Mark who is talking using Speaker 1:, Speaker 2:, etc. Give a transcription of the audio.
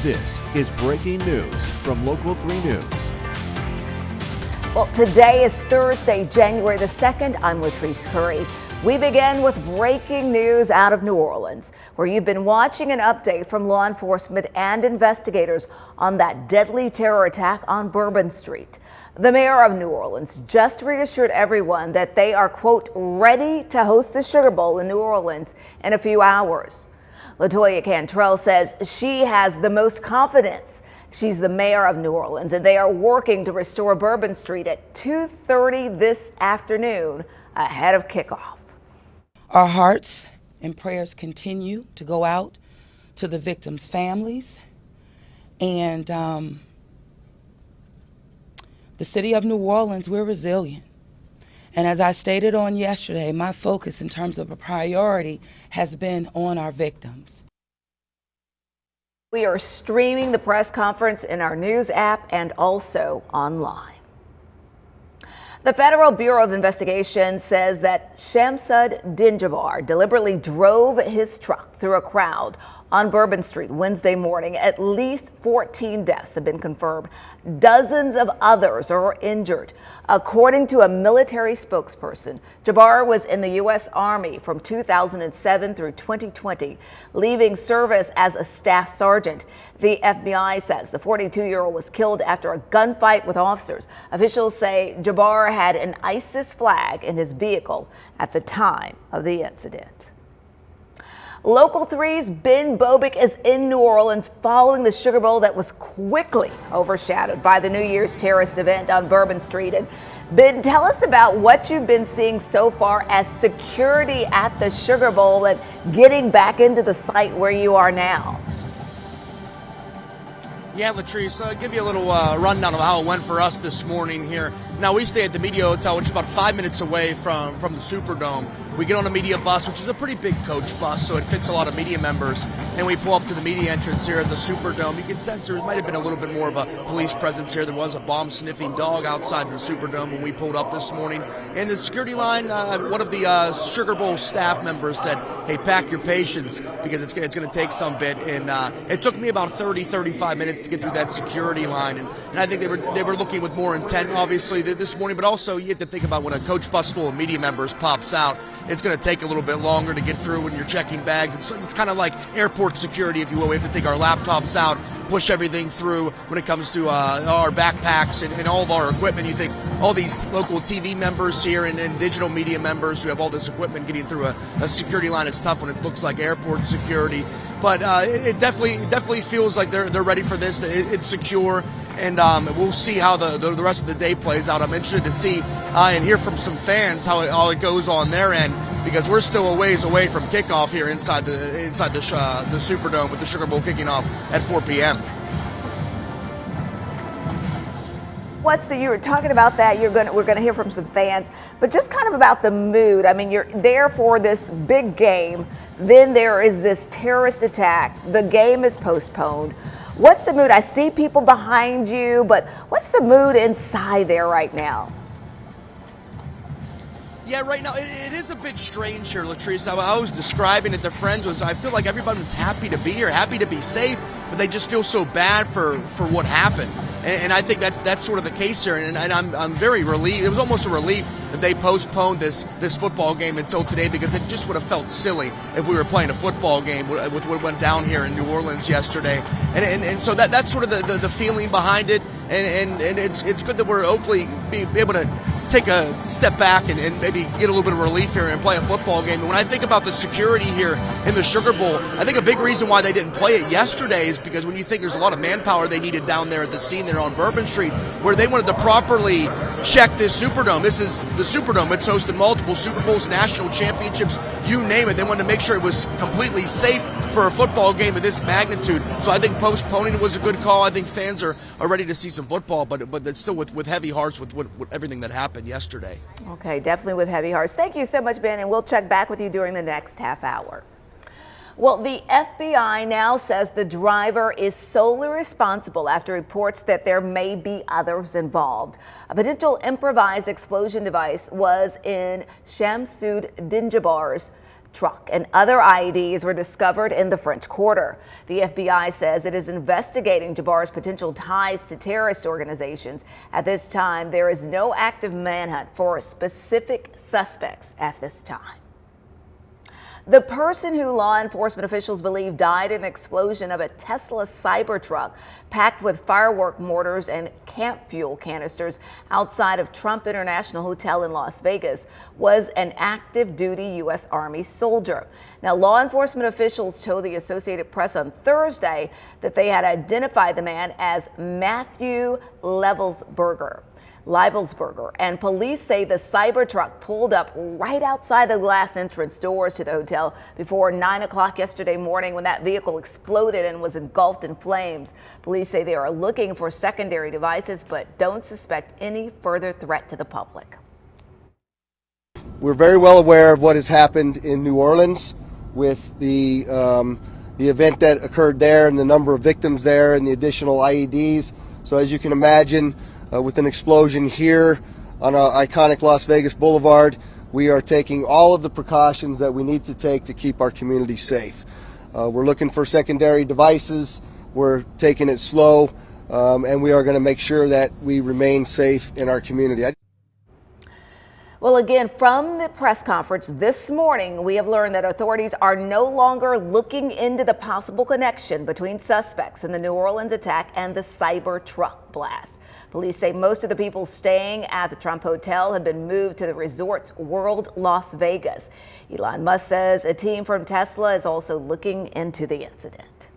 Speaker 1: This is breaking news from Local 3 News.
Speaker 2: Well, today is Thursday, January the 2nd. I'm Latrice Curry. We begin with breaking news out of New Orleans, where you've been watching an update from law enforcement and investigators on that deadly terror attack on Bourbon Street. The mayor of New Orleans just reassured everyone that they are, quote, ready to host the Sugar Bowl in New Orleans in a few hours. LaToya Cantrell says she has the most confidence. She's the mayor of New Orleans, and they are working to restore Bourbon Street at 2:30 this afternoon ahead of kickoff.
Speaker 3: Our hearts and prayers continue to go out to the victims' families, and the city of New Orleans, we're resilient. And as I stated on yesterday, my focus in terms of a priority has been on our victims.
Speaker 2: We are streaming the press conference in our news app and also online. The Federal Bureau of Investigation says that Shamsud Dinjabar deliberately drove his truck through a crowd on Bourbon Street Wednesday morning. At least 14 deaths have been confirmed. Dozens of others are injured. According to a military spokesperson, Jabbar was in the U.S. Army from 2007 through 2020, leaving service as a staff sergeant. The FBI says the 42-year-old was killed after a gunfight with officers. Officials say Jabbar had an ISIS flag in his vehicle at the time of the incident. Local 3's Ben Bobick is in New Orleans following the Sugar Bowl that was quickly overshadowed by the New Year's terrorist event on Bourbon Street. And Ben, tell us about what you've been seeing so far as security at the Sugar Bowl and getting back into the site where you are now.
Speaker 4: Yeah, Latrice, I'll give you a little rundown of how it went for us this morning here. Now, we stay at the Media Hotel, which is about 5 minutes away from the Superdome. We get on a media bus, which is a pretty big coach bus, so it fits a lot of media members. And we pull up to the media entrance here at the Superdome. You can sense there might have been a little bit more of a police presence here. There was a bomb-sniffing dog outside the Superdome when we pulled up this morning. And the security line, one of the Sugar Bowl staff members said, hey, pack your patience, because it's going to take some bit. And it took me about 35 minutes to get through that security line. And I think they were looking with more intent, obviously, this morning. But also, you have to think about when a coach bus full of media members pops out, it's going to take a little bit longer to get through when you're checking bags. It's kind of like airport security, if you will. We have to take our laptops out, push everything through when it comes to our backpacks and all of our equipment. You think all these local TV members here and digital media members who have all this equipment getting through a security line is tough when it looks like airport security. But it definitely feels like they're ready for this. It's secure, and we'll see how the rest of the day plays out. I'm interested to see and hear from some fans how it goes on their end, because we're still a ways away from kickoff here inside the Superdome, with the Sugar Bowl kicking off at 4 p.m.
Speaker 2: You were talking about that. We're going to hear from some fans, but just kind of about the mood. I mean, you're there for this big game. Then there is this terrorist attack. The game is postponed. What's the mood? I see people behind you, but what's the mood inside there right now?
Speaker 4: Yeah, right now it is a bit strange here, Latrice. I was describing it to friends. I feel like everyone's happy to be here, happy to be safe, but they just feel so bad for what happened. And I think that's sort of the case here. And I'm very relieved. It was almost a relief that they postponed this football game until today, because it just would have felt silly if we were playing a football game with what went down here in New Orleans yesterday. And so that's sort of the feeling behind it. And it's good that we're hopefully be able to take a step back and maybe get a little bit of relief here and play a football game. And when I think about the security here in the Sugar Bowl, I think a big reason why they didn't play it yesterday is because when you think there's a lot of manpower they needed down there at the scene there on Bourbon Street, where they wanted to properly check this Superdome. This is the Superdome. It's hosted multiple Super Bowls, national championships, you name it. They wanted to make sure it was completely safe for a football game of this magnitude. So I think postponing it was a good call. I think fans are ready to see some football, but it's still with heavy hearts with everything that happened yesterday.
Speaker 2: Okay, definitely with heavy hearts. Thank you so much, Ben, and we'll check back with you during the next half hour. Well, the FBI now says the driver is solely responsible after reports that there may be others involved. A potential improvised explosion device was in Shamsud Dinjabar's truck and other IEDs were discovered in the French Quarter. The FBI says it is investigating Jabbar's potential ties to terrorist organizations. At this time, there is no active manhunt for specific suspects at this time. The person who law enforcement officials believe died in the explosion of a Tesla Cybertruck packed with firework mortars and camp fuel canisters outside of Trump International Hotel in Las Vegas was an active duty U.S. Army soldier. Now, law enforcement officials told the Associated Press on Thursday that they had identified the man as Matthew Livelsberger, and police say the Cybertruck pulled up right outside the glass entrance doors to the hotel before 9 o'clock yesterday morning when that vehicle exploded and was engulfed in flames. Police say they are looking for secondary devices but don't suspect any further threat to the public.
Speaker 5: We're very well aware of what has happened in New Orleans with the event that occurred there and the number of victims there and the additional IEDs. So as you can imagine, with an explosion here on our iconic Las Vegas Boulevard, we are taking all of the precautions that we need to take to keep our community safe. We're looking for secondary devices. We're taking it slow, and we are going to make sure that we remain safe in our community.
Speaker 2: Well, again, from the press conference this morning, we have learned that authorities are no longer looking into the possible connection between suspects in the New Orleans attack and the Cybertruck blast. Police say most of the people staying at the Trump Hotel have been moved to the resort's World Las Vegas. Elon Musk says a team from Tesla is also looking into the incident.